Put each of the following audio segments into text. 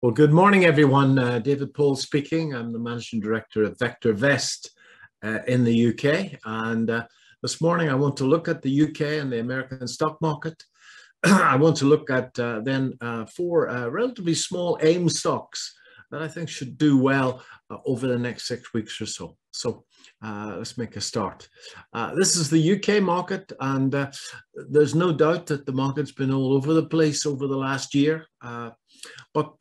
Well, good morning, everyone. David Paul speaking. I'm the Managing Director of VectorVest in the UK. And this morning, I want to look at the UK and the American stock market. I want to look at then four relatively small AIM stocks that I think should do well over the next 6 weeks or so. So let's make a start. This is the UK market, and there's no doubt that the market's been all over the place over the last year. But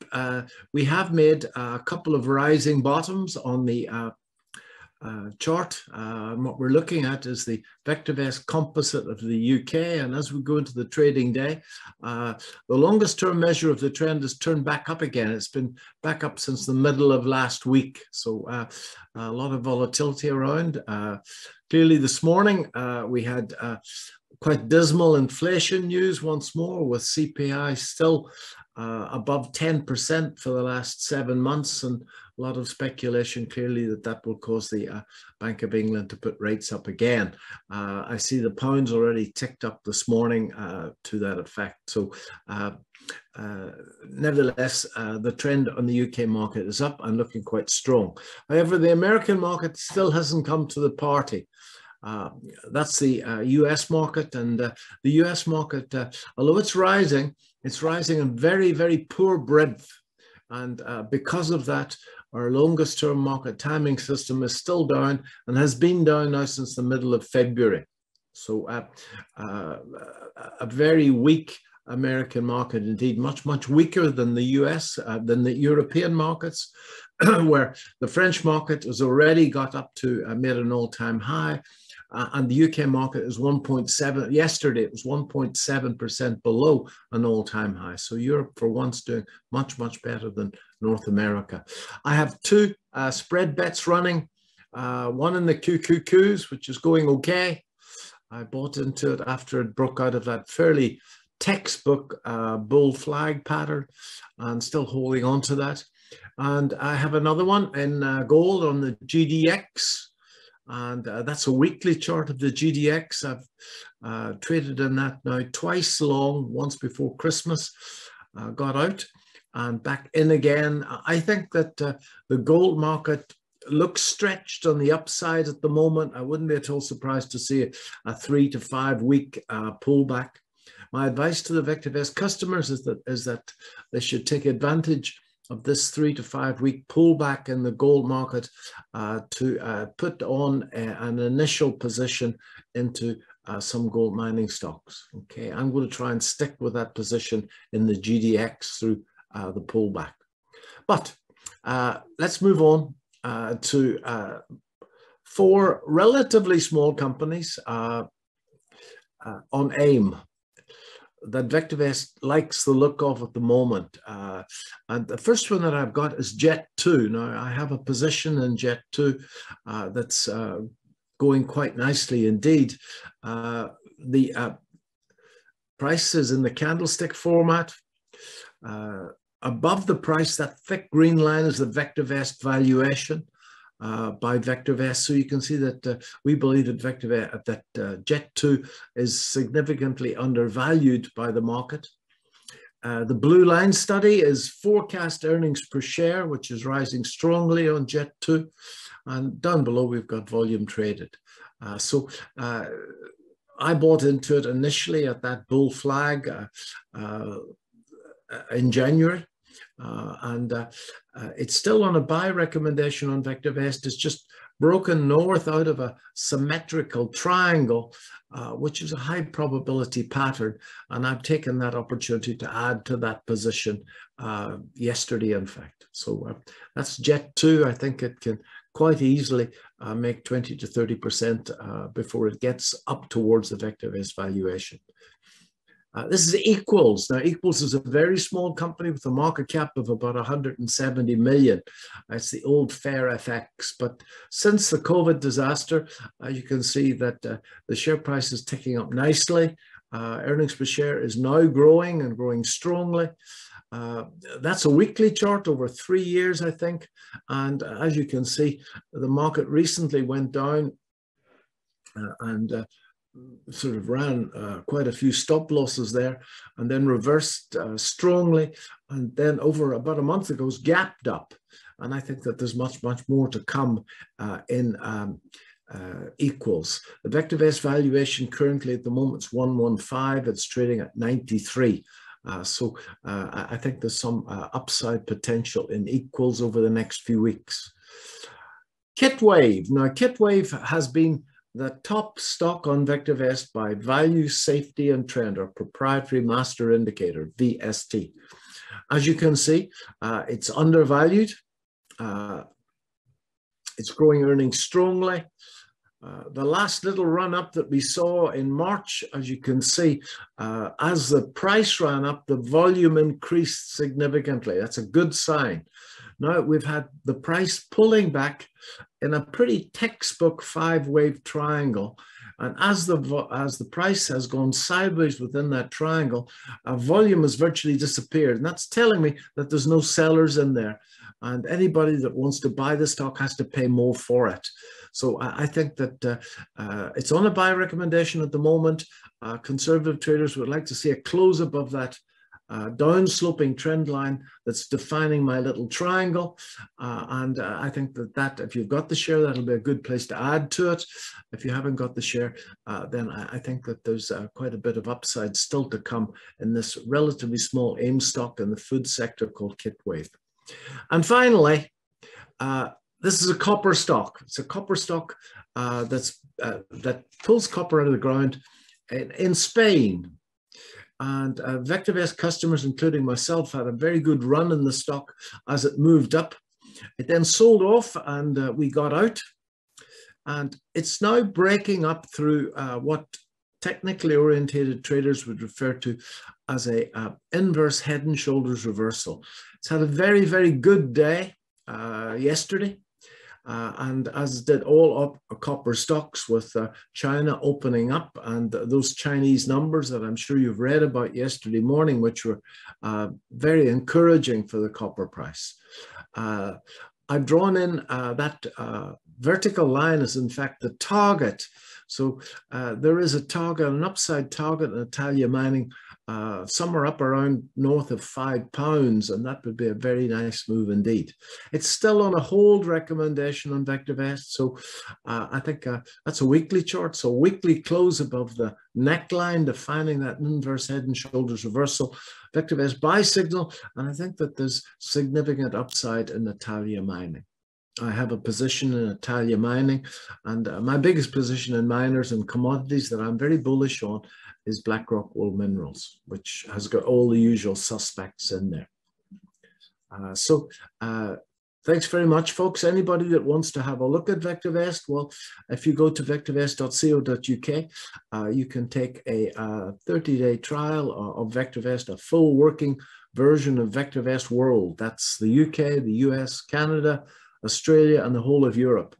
we have made a couple of rising bottoms on the chart. What we're looking at is the VectorVest composite of the UK, and as we go into the trading day, the longest term measure of the trend has turned back up again. It's been back up since the middle of last week, so a lot of volatility around. Clearly this morning we had quite dismal inflation news once more, with CPI still above 10% for the last 7 months, and a lot of speculation clearly that will cause the Bank of England to put rates up again. I see the pound's already ticked up this morning to that effect. So nevertheless, the trend on the UK market is up and looking quite strong. However, the American market still hasn't come to the party. That's the US market, and the US market, although it's rising in very, very poor breadth. And because of that, our longest term market timing system is still down and has been down now since the middle of February. So a very weak American market indeed, much weaker than the US, than the European markets, where the French market has already got up to made an all-time high. And the UK market is 1.7, yesterday it was 1.7% below an all-time high. So Europe for once doing much better than North America. I have two spread bets running, one in the Cuckoo Co's, which is going okay. I bought into it after it broke out of that fairly textbook bull flag pattern, and still holding on to that. And I have another one in gold on the GDX. And that's a weekly chart of the GDX. I've traded in that now twice long, once before Christmas, got out and back in again. I think that the gold market looks stretched on the upside at the moment. I wouldn't be at all surprised to see a 3 to 5 week pullback. My advice to the VectorVest customers is that they should take advantage of this 3 to 5 week pullback in the gold market to put on an initial position into some gold mining stocks. Okay, I'm going to try and stick with that position in the GDX through the pullback. But let's move on to four relatively small companies on AIM that VectorVest likes the look of at the moment. And the first one that I've got is Jet2. Now, I have a position in Jet2 that's going quite nicely indeed. The price is in the candlestick format. Above the price, that thick green line is the VectorVest valuation by VectorVest. So you can see that we believe that Jet2 is significantly undervalued by the market. The blue line study is forecast earnings per share, which is rising strongly on Jet2. And down below, we've got volume traded. So I bought into it initially at that bull flag in January. It's still on a buy recommendation on VectorVest. It's just broken north out of a symmetrical triangle, which is a high probability pattern. And I've taken that opportunity to add to that position yesterday, in fact. So that's Jet2. I think it can quite easily make 20 to 30% before it gets up towards the VectorVest valuation. This is Equals. Now, Equals is a very small company with a market cap of about 170 million. It's the old FairFX. But since the COVID disaster, you can see that the share price is ticking up nicely. Earnings per share is now growing and growing strongly. That's a weekly chart over 3 years, I think. And as you can see, the market recently went down and sort of ran quite a few stop losses there and then reversed strongly, and then over about a month ago was gapped up. And I think that there's much more to come in equals. The VectorVest valuation currently at the moment is 115. It's trading at 93. So I think there's some upside potential in equals over the next few weeks. Kitwave. Now, Kitwave has been the top stock on VectorVest by value, safety, and trend, or proprietary master indicator, VST. As you can see, it's undervalued. It's growing earnings strongly. The last little run up that we saw in March, as you can see, as the price ran up, the volume increased significantly. That's a good sign. Now we've had the price pulling back in a pretty textbook 5-wave triangle. And as the price has gone sideways within that triangle, volume has virtually disappeared. And that's telling me that there's no sellers in there. And anybody that wants to buy the stock has to pay more for it. So I think that it's on a buy recommendation at the moment. Conservative traders would like to see a close above that down-sloping trend line that's defining my little triangle. And I think that if you've got the share, that'll be a good place to add to it. If you haven't got the share, then I think that there's quite a bit of upside still to come in this relatively small AIM stock in the food sector called Kitwave. And finally, this is a copper stock. It's a copper stock that pulls copper out of the ground in Spain. And VectorVest customers, including myself, had a very good run in the stock as it moved up. It then sold off and we got out. And it's now breaking up through what technically orientated traders would refer to as a inverse head and shoulders reversal. It's had a very, very good day yesterday. And as did all copper stocks, with China opening up and those Chinese numbers that I'm sure you've read about yesterday morning, which were very encouraging for the copper price. I've drawn in that vertical line is in fact the target. So there is a target, an upside target in Italia Mining, somewhere up around north of £5, and that would be a very nice move indeed. It's still on a hold recommendation on VectorVest, so I think that's a weekly chart, so weekly close above the neckline, defining that inverse head and shoulders reversal. VectorVest buy signal, and I think that there's significant upside in Italia Mining. I have a position in Italia Mining, and my biggest position in miners and commodities that I'm very bullish on is BlackRock Gold Minerals, which has got all the usual suspects in there. Thanks very much, folks. Anybody that wants to have a look at VectorVest, well, if you go to vectorvest.co.uk, you can take a 30-day trial of VectorVest, a full working version of VectorVest World. That's the UK, the US, Canada, Australia, and the whole of Europe.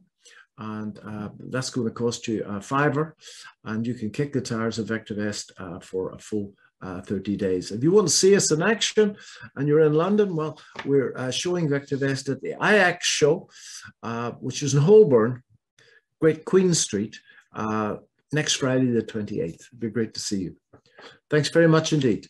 And that's going to cost you a £5, and you can kick the tires of VectorVest for a full 30 days. If you want to see us in action and you're in London, well, we're showing VectorVest at the IAX show, which is in Holborn, Great Queen Street, next Friday the 28th. It'd be great to see you. Thanks very much indeed.